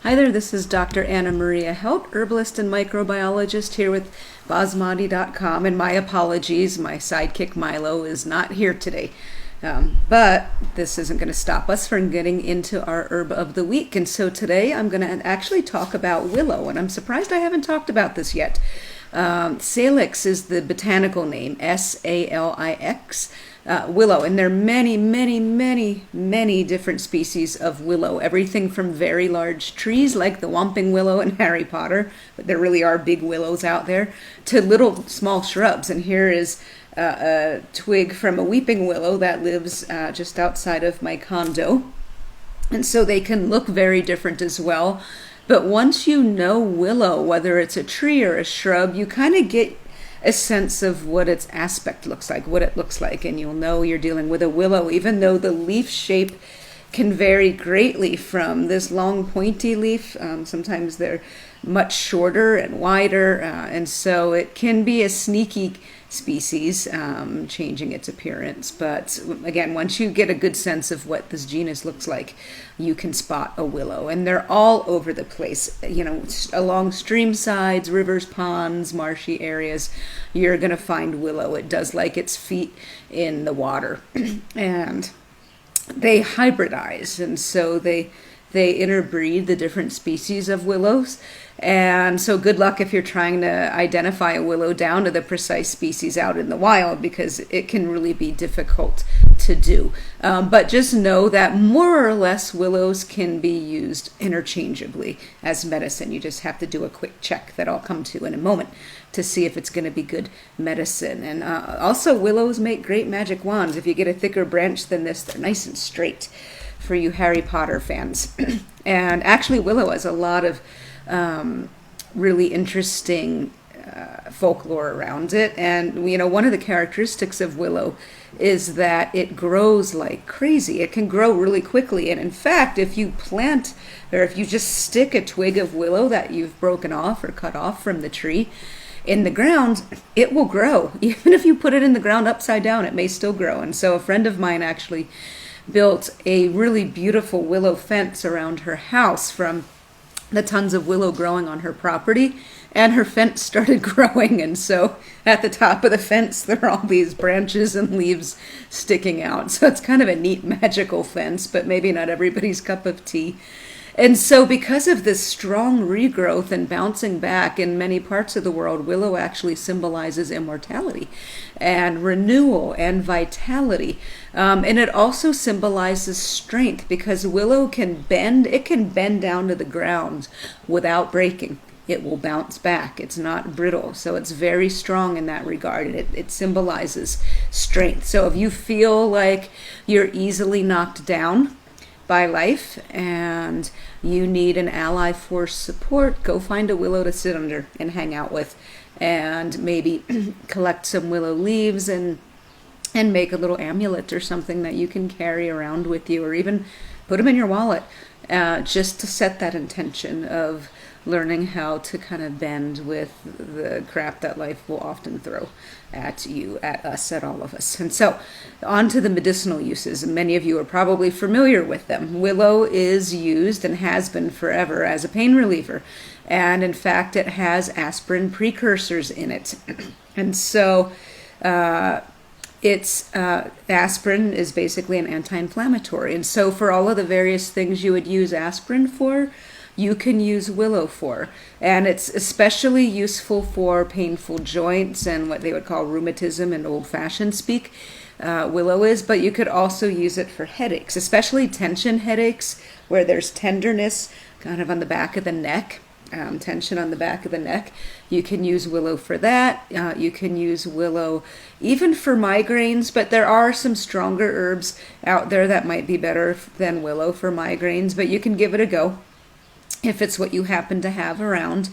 Hi there, this is Dr. Anna Maria Helt, herbalist and microbiologist here with Basmati.com, and my apologies, my sidekick Milo is not here today. But this isn't going to stop us from getting into our herb of the week. And so today I'm going to actually talk about willow, and I'm surprised I haven't talked about this yet. Salix is the botanical name, S-A-L-I-X. Willow, and there are many different species of willow. Everything from very large trees like the whomping willow in Harry Potter, but there really are big willows out there, to little small shrubs. And here is a twig from a weeping willow that lives just outside of my condo. And so they can look very different as well. But once you know willow, whether it's a tree or a shrub, you kind of get a sense of what its aspect looks like, what it looks like, and you'll know you're dealing with a willow, even though the leaf shape can vary greatly from this long pointy leaf. Sometimes they're much shorter and wider, and so it can be a sneaky species, changing its appearance. But again, once you get a good sense of what this genus looks like, you can spot a willow. And they're all over the place, along stream sides, rivers, ponds, marshy areas. You're going to find willow. It does like its feet in the water. And they hybridize, and so they interbreed the different species of willows. And so good luck if you're trying to identify a willow down to the precise species out in the wild, because it can really be difficult to do. But just know that more or less willows can be used interchangeably as medicine. You just have to do a quick check that I'll come to in a moment to see if it's going to be good medicine. And also willows make great magic wands. If you get a thicker branch than this, they're nice and straight for you Harry Potter fans. And actually willow has a lot of really interesting folklore around it. And one of the characteristics of willow is that it grows like crazy. It can grow really quickly, and in fact, if you plant, or if you just stick a twig of willow that you've broken off or cut off from the tree in the ground, it will grow. Even if you put it in the ground upside down, it may still grow. And so a friend of mine actually built a really beautiful willow fence around her house from the tons of willow growing on her property, and her fence started growing. And so at the top of the fence, there are all these branches and leaves sticking out. So it's kind of a neat magical fence, but maybe not everybody's cup of tea. And so because of this strong regrowth and bouncing back in many parts of the world, willow actually symbolizes immortality and renewal and vitality. And it also symbolizes strength, because willow can bend. It can bend down to the ground without breaking. It will bounce back. It's not brittle. So it's very strong in that regard. And it symbolizes strength. So if you feel like you're easily knocked down by life and you need an ally for support, go find a willow to sit under and hang out with, and maybe collect some willow leaves and make a little amulet or something that you can carry around with you, or even put them in your wallet, just to set that intention of learning how to kind of bend with the crap that life will often throw at you, at us, at all of us. And so on to the medicinal uses. Many of you are probably familiar with them. Willow is used and has been forever as a pain reliever. And in fact, it has aspirin precursors in it. And so aspirin is basically an anti-inflammatory. And so for all of the various things you would use aspirin for, you can use willow for. And it's especially useful for painful joints and what they would call rheumatism in old-fashioned speak. Willow is, but you could also use it for headaches, especially tension headaches, where there's tenderness kind of on the back of the neck, tension on the back of the neck. You can use willow for that. You can use willow even for migraines, but there are some stronger herbs out there that might be better than willow for migraines, but you can give it a go if it's what you happen to have around.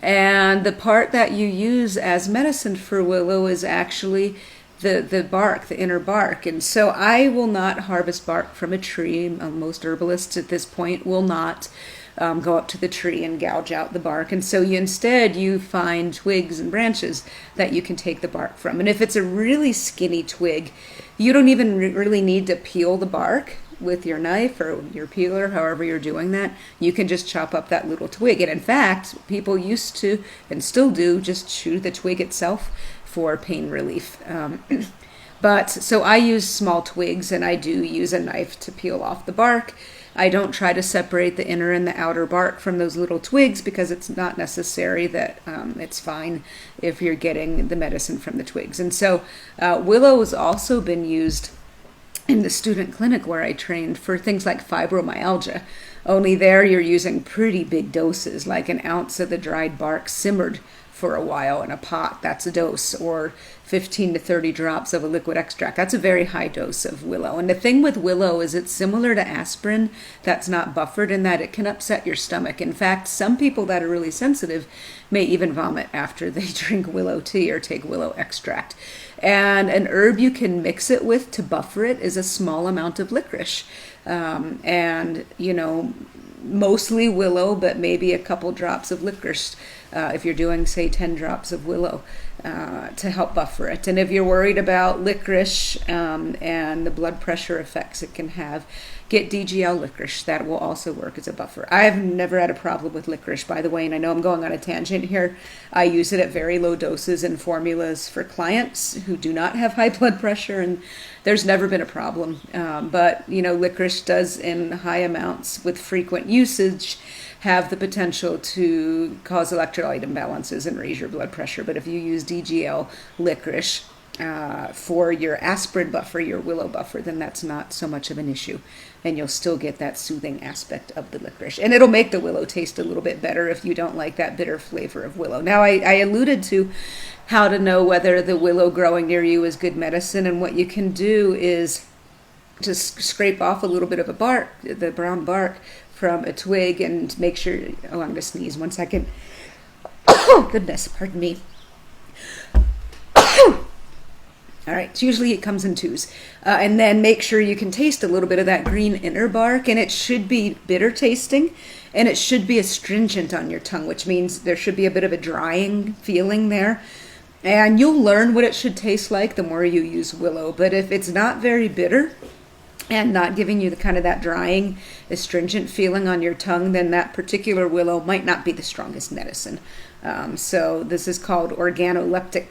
And the part that you use as medicine for willow is actually the bark, the inner bark. And so I will not harvest bark from a tree. Most herbalists at this point will not go up to the tree and gouge out the bark. And so instead you find twigs and branches that you can take the bark from. And if it's a really skinny twig, you don't even really need to peel the bark. with your knife or your peeler, however you're doing that, you can just chop up that little twig. And in fact, people used to, and still do, just chew the twig itself for pain relief. But so I use small twigs, and I do use a knife to peel off the bark. I don't try to separate the inner and the outer bark from those little twigs because it's not necessary. That it's fine if you're getting the medicine from the twigs. And so willow has also been used in the student clinic where I trained for things like fibromyalgia. Only there you're using pretty big doses, like an ounce of the dried bark simmered for a while in a pot. That's a dose. Or 15 to 30 drops of a liquid extract. That's a very high dose of willow. And the thing with willow is it's similar to aspirin that's not buffered in that it can upset your stomach. In fact, some people that are really sensitive may even vomit after they drink willow tea or take willow extract. And an herb you can mix it with to buffer it is a small amount of licorice. And, mostly willow, but maybe a couple drops of licorice if you're doing, say, 10 drops of willow to help buffer it. And if you're worried about licorice and the blood pressure effects it can have, get DGL licorice. That will also work as a buffer. I've never had a problem with licorice, by the way, and I know I'm going on a tangent here. I use it at very low doses in formulas for clients who do not have high blood pressure, and there's never been a problem. But licorice does, in high amounts with frequent usage, have the potential to cause electrolyte imbalances and raise your blood pressure. But if you use DGL licorice for your aspirin buffer, your willow buffer, then that's not so much of an issue. And you'll still get that soothing aspect of the licorice. And it'll make the willow taste a little bit better if you don't like that bitter flavor of willow. Now, I alluded to how to know whether the willow growing near you is good medicine. And what you can do is just scrape off a little bit of the brown bark from a twig and make sure, I'm going to sneeze 1 second. Oh, goodness, pardon me. All right, so usually it comes in twos. And then make sure you can taste a little bit of that green inner bark, and it should be bitter tasting, and it should be astringent on your tongue, which means there should be a bit of a drying feeling there. And you'll learn what it should taste like the more you use willow. But if it's not very bitter and not giving you the kind of that drying, astringent feeling on your tongue, then that particular willow might not be the strongest medicine. So this is called organoleptic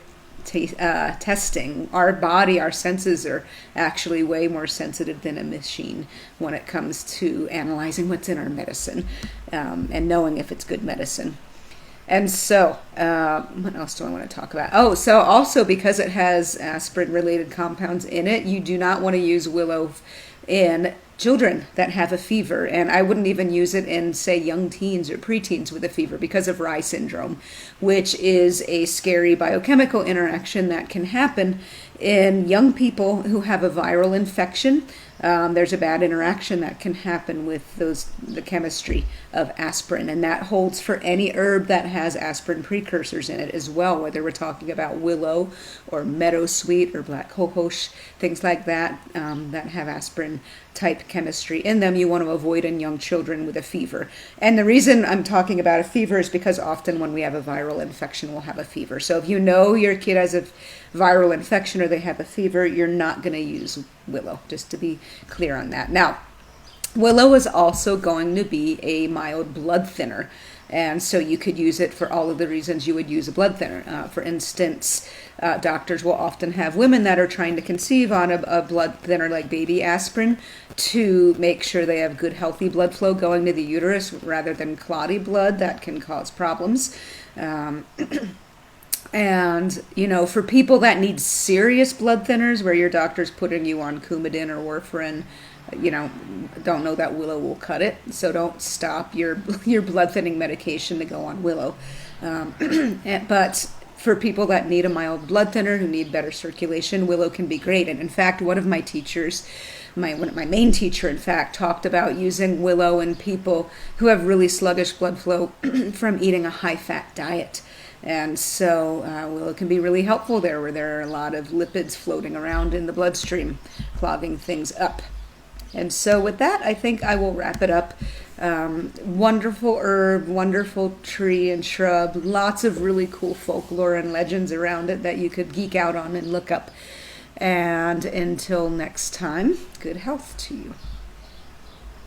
testing. Our body, our senses are actually way more sensitive than a machine when it comes to analyzing what's in our medicine and knowing if it's good medicine. And so, what else do I want to talk about? Oh, so also because it has aspirin-related compounds in it, you do not want to use willow in children that have a fever. And I wouldn't even use it in, say, young teens or preteens with a fever because of Rye syndrome, which is a scary biochemical interaction that can happen in young people who have a viral infection. There's a bad interaction that can happen with the chemistry of aspirin, and that holds for any herb that has aspirin precursors in it as well, whether we're talking about willow or meadowsweet or black cohosh, things like that that have aspirin type chemistry in them. You want to avoid in young children with a fever. And the reason I'm talking about a fever is because often when we have a viral infection, we'll have a fever. So if you know your kid has a viral infection or they have a fever, you're not going to use willow, just to be clear on that. Now, willow is also going to be a mild blood thinner. And so you could use it for all of the reasons you would use a blood thinner. For instance, doctors will often have women that are trying to conceive on a blood thinner like baby aspirin to make sure they have good, healthy blood flow going to the uterus rather than clotty blood that can cause problems. And, for people that need serious blood thinners where your doctor's putting you on Coumadin or warfarin, don't know that willow will cut it. So don't stop your blood thinning medication to go on willow. But for people that need a mild blood thinner, who need better circulation, willow can be great. And in fact, one of my teachers, my main teacher, in fact, talked about using willow in people who have really sluggish blood flow from eating a high-fat diet. And so willow can be really helpful there, where there are a lot of lipids floating around in the bloodstream, clogging things up. And so with that, I think I will wrap it up. Wonderful herb, wonderful tree and shrub, lots of really cool folklore and legends around it that you could geek out on and look up. And until next time, good health to you.